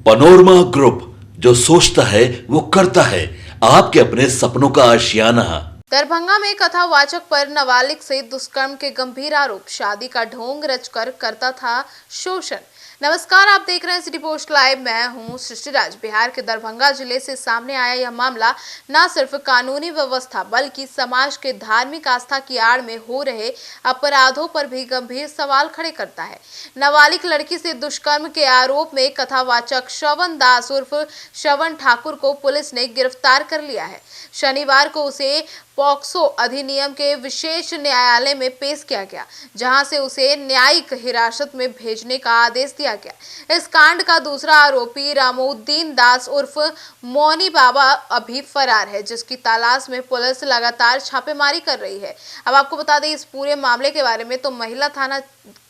Panorama group, जो सोचता है वो करता है। आपके अपने सपनों का आशियाना। दरभंगा में कथावाचक पर नाबालिग से दुष्कर्म के गंभीर आरोप, शादी का ढोंग रचकर करता था शोषण। नमस्कार, आप देख रहे हैं सिटी पोस्ट लाइव। मैं हूं सृष्टिराज। बिहार के दरभंगा जिले से सामने आया यह मामला न सिर्फ कानूनी व्यवस्था बल्कि समाज के धार्मिक आस्था की आड़ में हो रहे अपराधों पर भी गंभीर सवाल खड़े करता है। नाबालिग लड़की से दुष्कर्म के आरोप में कथावाचक श्रवण दास उर्फ श्रवण ठाकुर को पुलिस ने गिरफ्तार कर लिया है। शनिवार को उसे पॉक्सो अधिनियम के विशेष न्यायालय में पेश किया गया, जहां से उसे न्यायिक हिरासत में भेजने का आदेश दिया गया। इस कांड का दूसरा आरोपी रामउद्दीन दास उर्फ मौनी बाबा अभी फरार है, जिसकी तलाश में पुलिस लगातार छापेमारी कर रही है। अब आपको बता दें, इस पूरे मामले के बारे में तो महिला थाना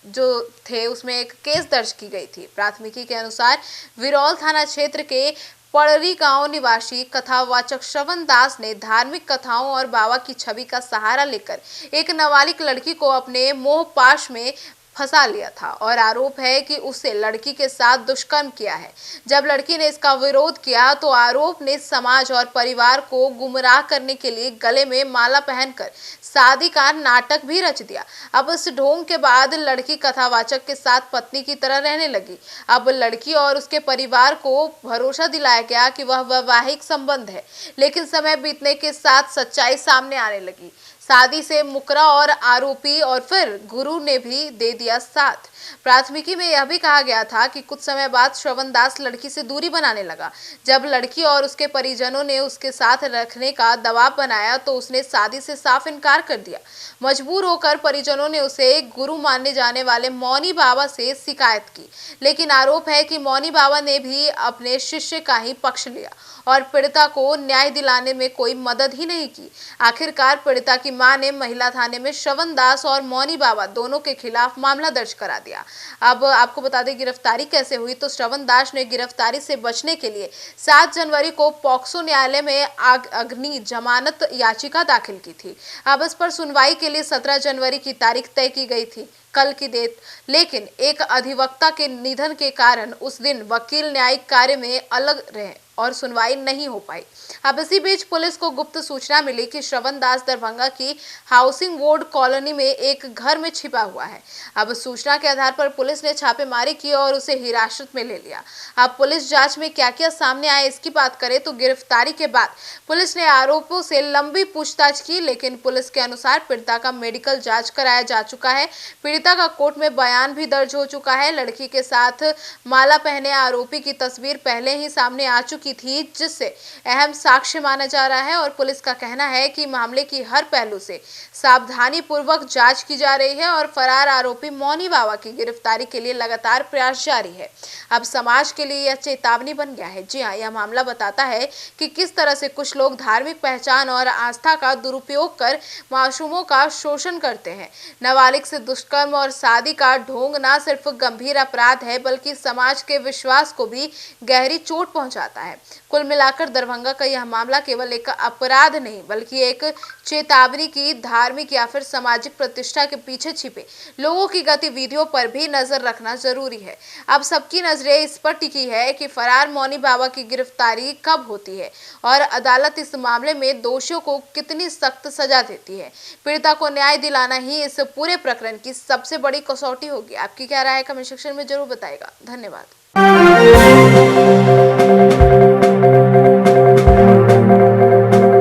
जो थे उसमें एक केस दर्ज की गई थी। प्राथमिकी के अनुसार विरौल थाना क्षेत्र के पड़री गांव निवासी कथावाचक श्रवण दास ने धार्मिक कथाओं और बाबा की छवि का सहारा लेकर एक नाबालिग लड़की को अपने मोहपाश में फंसा लिया था और आरोप है कि उससे लड़की के साथ दुष्कर्म किया है। जब लड़की ने इसका विरोध किया तो आरोप ने समाज और परिवार को गुमराह करने के लिए गले में माला पहनकर शादी का नाटक भी रच दिया। अब इस ढोंग के बाद लड़की कथावाचक के साथ पत्नी की तरह रहने लगी। अब लड़की और उसके परिवार को भरोसा दिलाया गया कि वह वैवाहिक संबंध है, लेकिन समय बीतने के साथ सच्चाई सामने आने लगी। शादी से मुकरा और आरोपी और फिर गुरु ने भी दे दिया साथ। प्राथमिकी में यह भी कहा गया था कि कुछ समय बाद श्रवण दास लड़की से दूरी बनाने लगा। जब लड़की और उसके परिजनों ने उसके साथ रखने का दबाव बनाया तो उसने शादी से साफ इनकार कर दिया। मजबूर होकर परिजनों ने उसे गुरु मानने जाने वाले मौनी बाबा से शिकायत की, लेकिन आरोप है कि मौनी बाबा ने भी अपने शिष्य का ही पक्ष लिया और पीड़िता को न्याय दिलाने में कोई मदद ही नहीं की। आखिरकार पीड़िता की मां ने महिला थाने में श्रवण दास और मौनी बाबा दोनों के खिलाफ मामला दर्ज करा दिया। अब आपको बता दें गिरफ्तारी कैसे हुई, तो श्रवण दास ने गिरफ्तारी से बचने के लिए 7 जनवरी को पॉक्सो न्यायालय में अग्नि जमानत याचिका दाखिल की थी। अब इस पर सुनवाई के लिए 17 जनवरी की तारीख तय की गई थी, कल की डेट, लेकिन एक अधिवक्ता के निधन के कारण उस दिन वकील न्यायिक कार्य में अलग रहे और सुनवाई नहीं हो पाई। अब इसी बीच पुलिस को गुप्त सूचना मिली कि श्रवण दास दरभंगा की हाउसिंग बोर्ड कॉलोनी में एक घर में छिपा हुआ है। अब सूचना के आधार पर पुलिस ने छापेमारी की और उसे हिरासत में ले लिया। अब पुलिस जांच में क्या क्या सामने आया इसकी बात करें तो गिरफ्तारी के बाद पुलिस ने आरोपियों से लंबी पूछताछ की, लेकिन पुलिस के अनुसार पीड़िता का मेडिकल जांच कराया जा चुका है। पीड़िता का कोर्ट में बयान भी दर्ज हो चुका है। लड़की के साथ माला पहने आरोपी की तस्वीर पहले ही सामने आ चुकी थी, जिससे अहम साक्ष्य माना जा रहा है और पुलिस का कहना है कि मामले की हर पहलू से सावधानी पूर्वक जांच की जा रही है और फरार आरोपी मौनी बाबा की गिरफ्तारी के लिए लगातार प्रयास जारी है। अब समाज के लिए यह चेतावनी बन गया है। जी हाँ, यह मामला बताता है कि किस तरह से कुछ लोग धार्मिक पहचान और आस्था का दुरुपयोग कर मासूमों का शोषण करते हैं। नाबालिग से दुष्कर्म और शादी का ढोंग न सिर्फ गंभीर अपराध है बल्कि समाज के विश्वास को भी गहरी चोट पहुंचाता है। कुल मिलाकर दरभंगा का यह मामला केवल एक अपराध नहीं बल्कि एक चेतावनी की धार्मिक या फिर सामाजिक प्रतिष्ठा के पीछे छिपे लोगों की गतिविधियों पर भी नजर रखना जरूरी है। अब सबकी नजरें इस पर टिकी है कि फरार मौनी बाबा की गिरफ्तारी कब होती है और अदालत इस मामले में दोषियों को कितनी सख्त सजा देती है। पीड़िता को न्याय दिलाना ही इस पूरे प्रकरण की सबसे बड़ी कसौटी होगी। आपकी क्या राय है कमेंट सेक्शन में जरूर बताएगा। धन्यवाद।